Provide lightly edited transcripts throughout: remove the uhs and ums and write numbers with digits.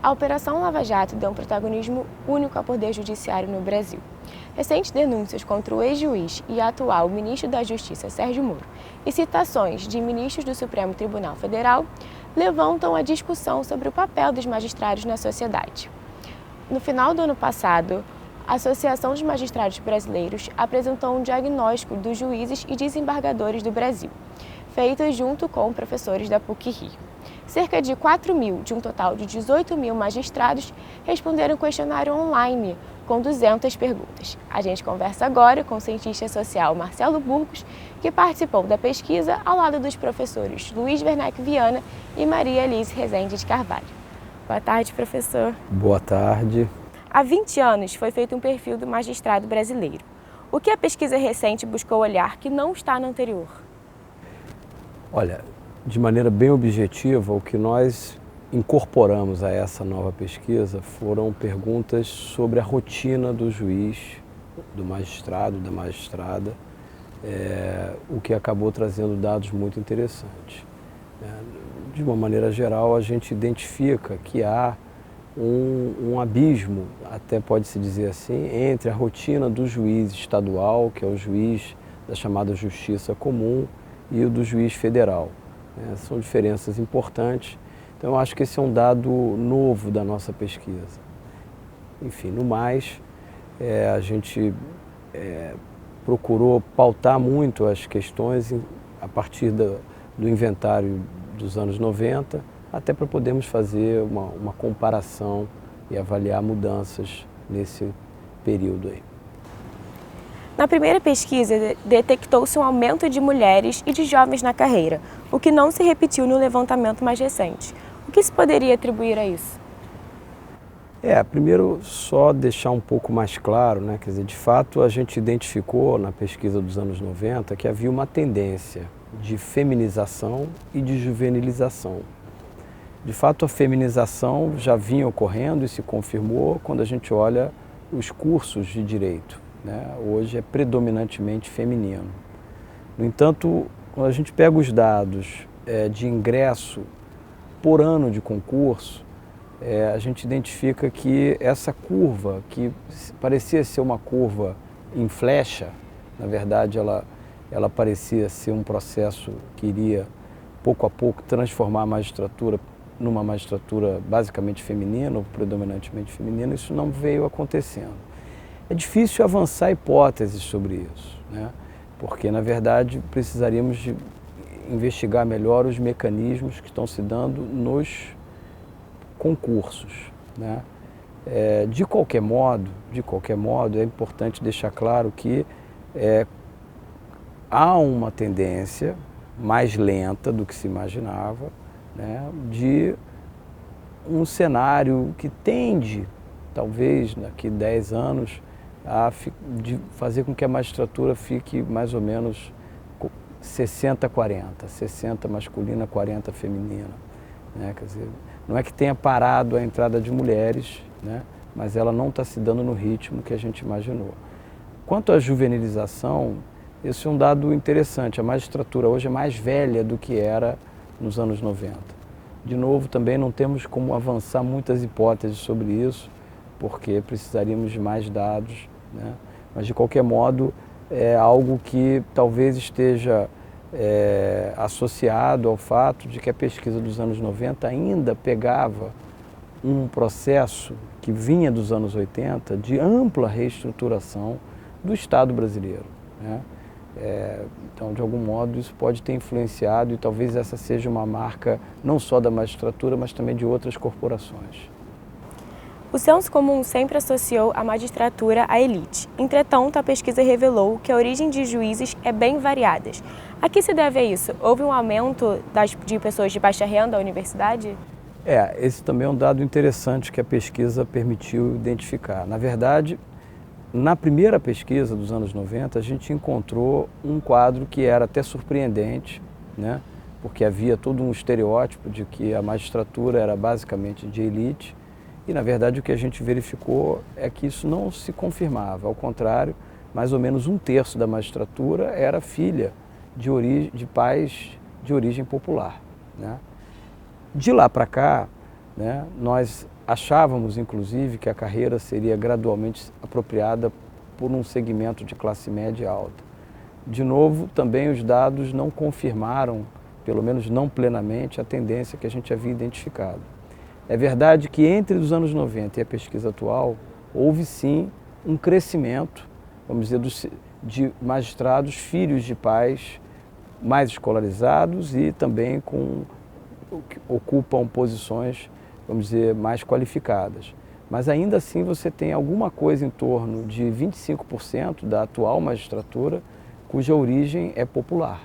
A Operação Lava Jato deu um protagonismo único ao Poder Judiciário no Brasil. Recentes denúncias contra o ex-juiz e atual ministro da Justiça, Sérgio Moro, e citações de ministros do Supremo Tribunal Federal levantam a discussão sobre o papel dos magistrados na sociedade. No final do ano passado, a Associação dos Magistrados Brasileiros apresentou um diagnóstico dos juízes e desembargadores do Brasil, feito junto com professores da PUC-Rio. Cerca de 4 mil, de um total de 18 mil magistrados, responderam um questionário online com 200 perguntas. A gente conversa agora com o cientista social Marcelo Burgos, que participou da pesquisa ao lado dos professores Luiz Werneck Viana e Maria Alice Rezende de Carvalho. Boa tarde, professor. Boa tarde. Há 20 anos foi feito um perfil do magistrado brasileiro. O que a pesquisa recente buscou olhar que não está no anterior? Olha, de maneira bem objetiva, o que nós incorporamos a essa nova pesquisa foram perguntas sobre a rotina do juiz, do magistrado, da magistrada, o que acabou trazendo dados muito interessantes. De uma maneira geral, a gente identifica que há um abismo, até pode-se dizer assim, entre a rotina do juiz estadual, que é o juiz da chamada justiça comum, e o do juiz federal. São diferenças importantes, então eu acho que esse é um dado novo da nossa pesquisa. Enfim, no mais, a gente procurou pautar muito as questões a partir do inventário dos anos 90, até para podermos fazer uma comparação e avaliar mudanças nesse período aí. Na primeira pesquisa, detectou-se um aumento de mulheres e de jovens na carreira, o que não se repetiu no levantamento mais recente. O que se poderia atribuir a isso? Primeiro, só deixar um pouco mais claro, né? Quer dizer, de fato, a gente identificou na pesquisa dos anos 90 que havia uma tendência de feminização e de juvenilização. De fato, a feminização já vinha ocorrendo e se confirmou quando a gente olha os cursos de direito. Hoje é predominantemente feminino. No entanto, quando a gente pega os dados de ingresso por ano de concurso, a gente identifica que essa curva, que parecia ser uma curva em flecha, na verdade ela parecia ser um processo que iria, pouco a pouco, transformar a magistratura numa magistratura basicamente feminina, ou predominantemente feminina, isso não veio acontecendo. É difícil avançar hipóteses sobre isso, porque, na verdade, precisaríamos de investigar melhor os mecanismos que estão se dando nos concursos. De qualquer modo, é importante deixar claro que há uma tendência mais lenta do que se imaginava, de um cenário que tende, talvez daqui a 10 anos, de fazer com que a magistratura fique mais ou menos 60-40, 60 masculina, 40 feminina. Quer dizer, não é que tenha parado a entrada de mulheres, mas ela não está se dando no ritmo que a gente imaginou. Quanto à juvenilização, esse é um dado interessante. A magistratura hoje é mais velha do que era nos anos 90. De novo, também não temos como avançar muitas hipóteses sobre isso, porque precisaríamos de mais dados, mas de qualquer modo é algo que talvez esteja associado ao fato de que a pesquisa dos anos 90 ainda pegava um processo que vinha dos anos 80 de ampla reestruturação do Estado brasileiro. Então, de algum modo, isso pode ter influenciado e talvez essa seja uma marca não só da magistratura, mas também de outras corporações. O senso comum sempre associou a magistratura à elite. Entretanto, a pesquisa revelou que a origem de juízes é bem variada. A que se deve a isso? Houve um aumento de pessoas de baixa renda à universidade? Esse também é um dado interessante que a pesquisa permitiu identificar. Na verdade, na primeira pesquisa dos anos 90, a gente encontrou um quadro que era até surpreendente, porque havia todo um estereótipo de que a magistratura era basicamente de elite. E, na verdade, o que a gente verificou é que isso não se confirmava. Ao contrário, mais ou menos 1/3 da magistratura era filha de pais de origem popular. De lá para cá, nós achávamos, inclusive, que a carreira seria gradualmente apropriada por um segmento de classe média alta. De novo, também os dados não confirmaram, pelo menos não plenamente, a tendência que a gente havia identificado. É verdade que entre os anos 90 e a pesquisa atual, houve sim um crescimento, vamos dizer, de magistrados, filhos de pais mais escolarizados e também que ocupam posições, vamos dizer, mais qualificadas. Mas ainda assim você tem alguma coisa em torno de 25% da atual magistratura cuja origem é popular,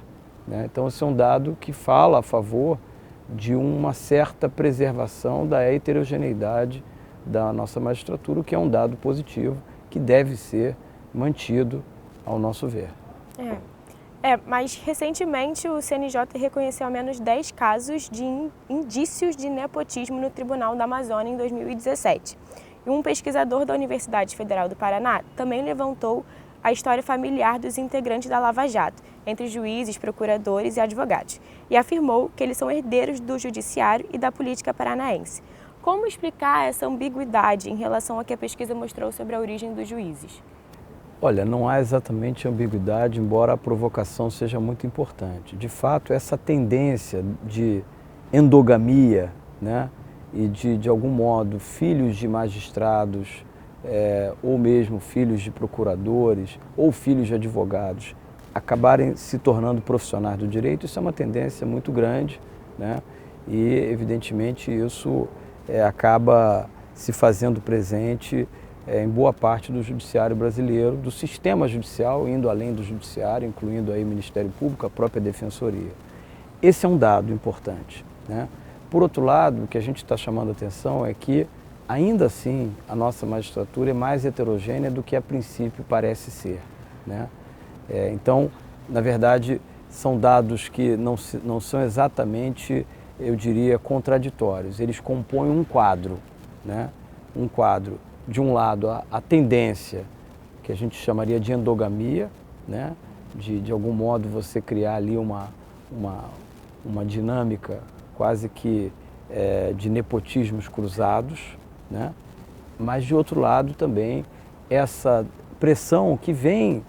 né? Então esse é um dado que fala a favor de uma certa preservação da heterogeneidade da nossa magistratura, o que é um dado positivo que deve ser mantido ao nosso ver. Mas recentemente o CNJ reconheceu ao menos 10 casos de indícios de nepotismo no Tribunal da Amazônia em 2017. E um pesquisador da Universidade Federal do Paraná também levantou a história familiar dos integrantes da Lava Jato, entre juízes, procuradores e advogados, e afirmou que eles são herdeiros do judiciário e da política paranaense. Como explicar essa ambiguidade em relação ao que a pesquisa mostrou sobre a origem dos juízes? Olha, não há exatamente ambiguidade, embora a provocação seja muito importante. De fato, essa tendência de endogamia, né, e de algum modo, filhos de magistrados, ou mesmo filhos de procuradores, ou filhos de advogados, acabarem se tornando profissionais do direito, isso é uma tendência muito grande, né, e, evidentemente, isso acaba se fazendo presente em boa parte do judiciário brasileiro, do sistema judicial, indo além do judiciário, incluindo aí o Ministério Público, a própria Defensoria. Esse é um dado importante, né? Por outro lado, o que a gente está chamando a atenção é que, ainda assim, a nossa magistratura é mais heterogênea do que a princípio parece ser, né? Então, na verdade, são dados que não são exatamente, eu diria, contraditórios. Eles compõem um quadro, né? Um quadro. De um lado, a tendência, que a gente chamaria de endogamia, né? De algum modo você criar ali uma dinâmica quase que de nepotismos cruzados, né? Mas de outro lado também essa pressão que vem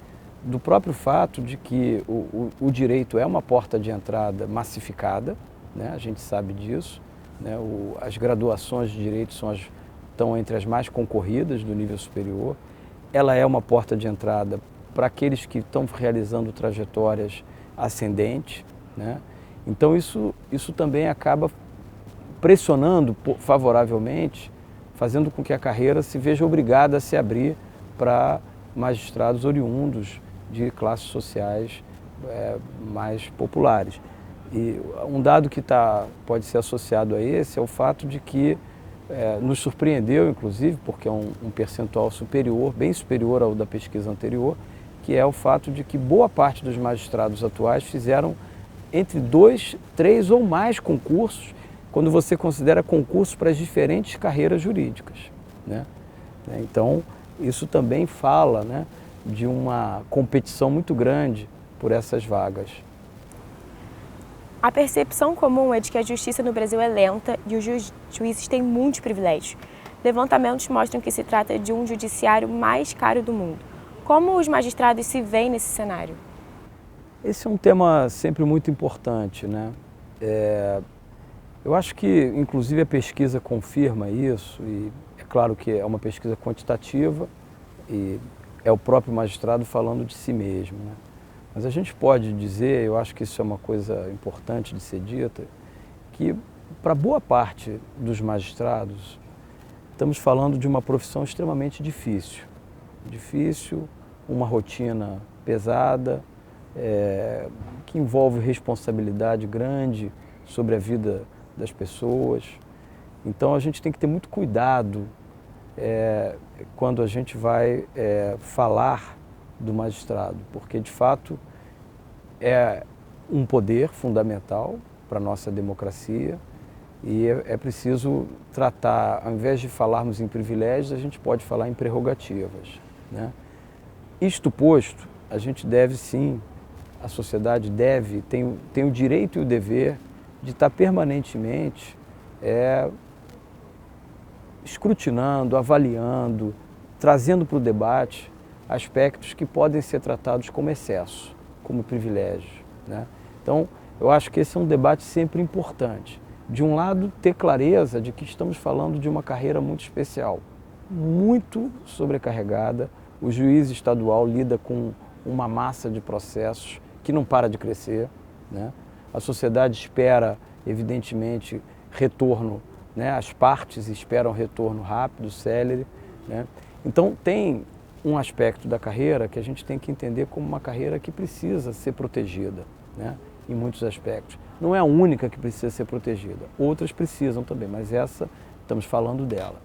do próprio fato de que o direito é uma porta de entrada massificada, né? A gente sabe disso, né? As graduações de direito estão entre as mais concorridas do nível superior. Ela é uma porta de entrada para aqueles que estão realizando trajetórias ascendentes, né? Então isso também acaba pressionando favoravelmente, fazendo com que a carreira se veja obrigada a se abrir para magistrados oriundos de classes sociais mais populares. E um dado que pode ser associado a esse é o fato de que nos surpreendeu, inclusive, porque é um percentual superior, bem superior ao da pesquisa anterior, que é o fato de que boa parte dos magistrados atuais fizeram entre 2, 3 ou mais concursos, quando você considera concursos para as diferentes carreiras jurídicas, né? Então, isso também fala, né, de uma competição muito grande por essas vagas. A percepção comum é de que a justiça no Brasil é lenta e os juízes têm muitos privilégios. Levantamentos mostram que se trata de um judiciário mais caro do mundo. Como os magistrados se veem nesse cenário? Esse é um tema sempre muito importante, né? Eu acho que, inclusive, a pesquisa confirma isso, e é claro que é uma pesquisa quantitativa e é o próprio magistrado falando de si mesmo, né? Mas a gente pode dizer, eu acho que isso é uma coisa importante de ser dita, que para boa parte dos magistrados estamos falando de uma profissão extremamente difícil. Difícil, uma rotina pesada, que envolve responsabilidade grande sobre a vida das pessoas. Então a gente tem que ter muito cuidado quando a gente vai falar do magistrado, porque de fato é um poder fundamental para a nossa democracia e é preciso tratar, ao invés de falarmos em privilégios, a gente pode falar em prerrogativas, né? Isto posto, a gente deve sim, a sociedade tem o direito e o dever de estar permanentemente escrutinando, avaliando, trazendo para o debate aspectos que podem ser tratados como excesso, como privilégio, né? Então, eu acho que esse é um debate sempre importante. De um lado, ter clareza de que estamos falando de uma carreira muito especial, muito sobrecarregada. O juiz estadual lida com uma massa de processos que não para de crescer, né? A sociedade espera, evidentemente, retorno, né? As partes esperam retorno rápido, célere, né? Então, tem um aspecto da carreira que a gente tem que entender como uma carreira que precisa ser protegida, né? Em muitos aspectos. Não é a única que precisa ser protegida, outras precisam também, mas essa, estamos falando dela.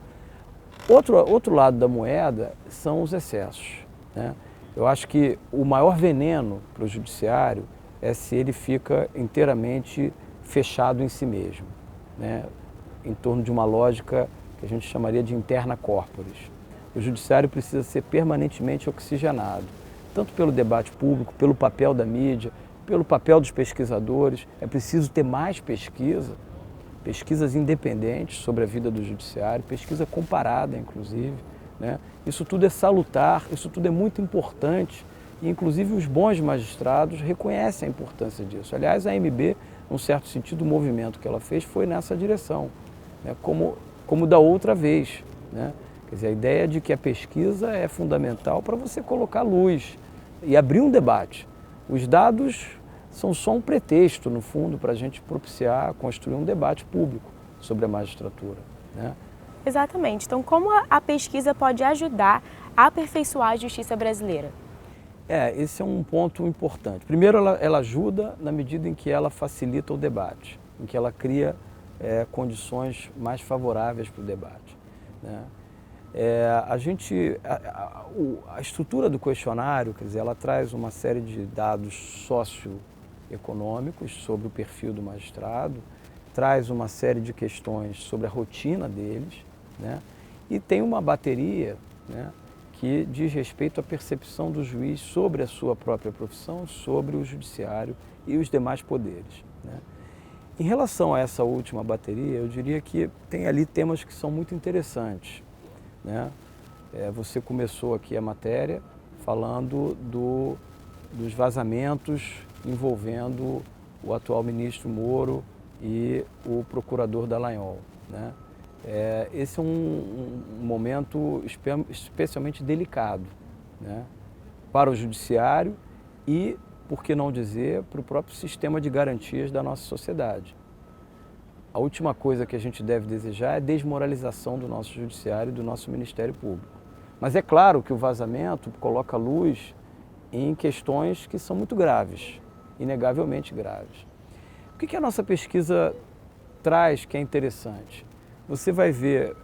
Outro lado da moeda são os excessos, né? Eu acho que o maior veneno para o judiciário é se ele fica inteiramente fechado em si mesmo, né? Em torno de uma lógica que a gente chamaria de interna corporis. O judiciário precisa ser permanentemente oxigenado, tanto pelo debate público, pelo papel da mídia, pelo papel dos pesquisadores. É preciso ter mais pesquisa, pesquisas independentes sobre a vida do judiciário, pesquisa comparada, inclusive, né? Isso tudo é salutar, isso tudo é muito importante e, inclusive, os bons magistrados reconhecem a importância disso. Aliás, a AMB, num certo sentido, o movimento que ela fez foi nessa direção, né? Como da outra vez, né? Quer dizer, a ideia de que a pesquisa é fundamental para você colocar luz e abrir um debate. Os dados são só um pretexto, no fundo, para a gente propiciar, construir um debate público sobre a magistratura, né? Exatamente. Então, como a pesquisa pode ajudar a aperfeiçoar a justiça brasileira? Esse é um ponto importante. Primeiro, ela ajuda na medida em que ela facilita o debate, em que ela cria condições mais favoráveis para o debate, né? A estrutura do questionário, quer dizer, ela traz uma série de dados socioeconômicos sobre o perfil do magistrado, traz uma série de questões sobre a rotina deles, né? E tem uma bateria, né, que diz respeito à percepção do juiz sobre a sua própria profissão, sobre o judiciário e os demais poderes, né? Em relação a essa última bateria, eu diria que tem ali temas que são muito interessantes, né? Você começou aqui a matéria falando dos vazamentos envolvendo o atual ministro Moro e o procurador Dallagnol, né? Esse é um momento especialmente delicado, né, para o judiciário e, por que não dizer, para o próprio sistema de garantias da nossa sociedade. A última coisa que a gente deve desejar é a desmoralização do nosso judiciário e do nosso Ministério Público. Mas é claro que o vazamento coloca luz em questões que são muito graves, inegavelmente graves. O que a nossa pesquisa traz que é interessante? Você vai ver,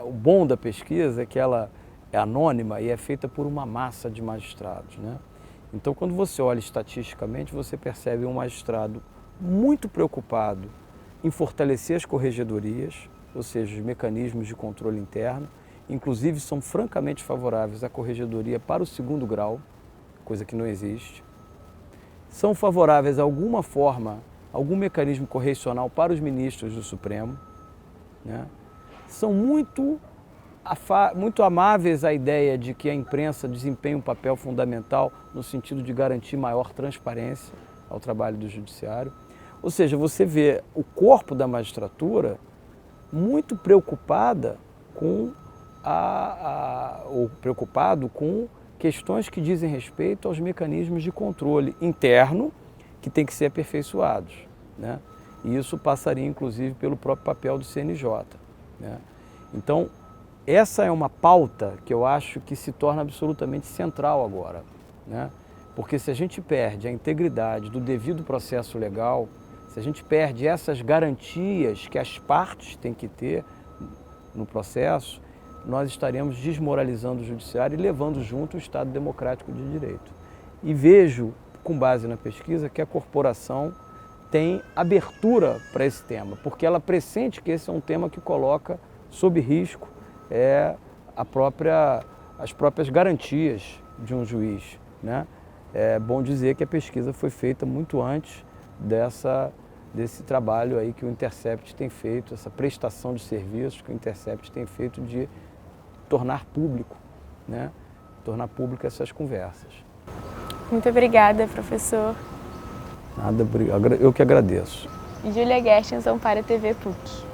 o bom da pesquisa é que ela é anônima e é feita por uma massa de magistrados, né? Então, quando você olha estatisticamente, você percebe um magistrado muito preocupado em fortalecer as corregedorias, ou seja, os mecanismos de controle interno, inclusive são francamente favoráveis à corregedoria para o segundo grau, coisa que não existe. São favoráveis a alguma forma, algum mecanismo correcional para os ministros do Supremo, né? São muito amáveis à ideia de que a imprensa desempenha um papel fundamental no sentido de garantir maior transparência ao trabalho do judiciário. Ou seja, você vê o corpo da magistratura muito preocupada com ou preocupado com questões que dizem respeito aos mecanismos de controle interno que têm que ser aperfeiçoados, né? E isso passaria, inclusive, pelo próprio papel do CNJ, né? Então, essa é uma pauta que eu acho que se torna absolutamente central agora, né? Porque se a gente perde a integridade do devido processo legal, se a gente perde essas garantias que as partes têm que ter no processo, nós estaremos desmoralizando o judiciário e levando junto o Estado democrático de direito. E vejo, com base na pesquisa, que a corporação tem abertura para esse tema, porque ela pressente que esse é um tema que coloca sob risco as próprias garantias de um juiz, né? É bom dizer que a pesquisa foi feita muito antes desse trabalho aí que o Intercept tem feito, essa prestação de serviços que o Intercept tem feito de tornar público, né? Tornar público essas conversas. Muito obrigada, professor. Nada, eu que agradeço. Júlia Gerstenson para a TV PUC.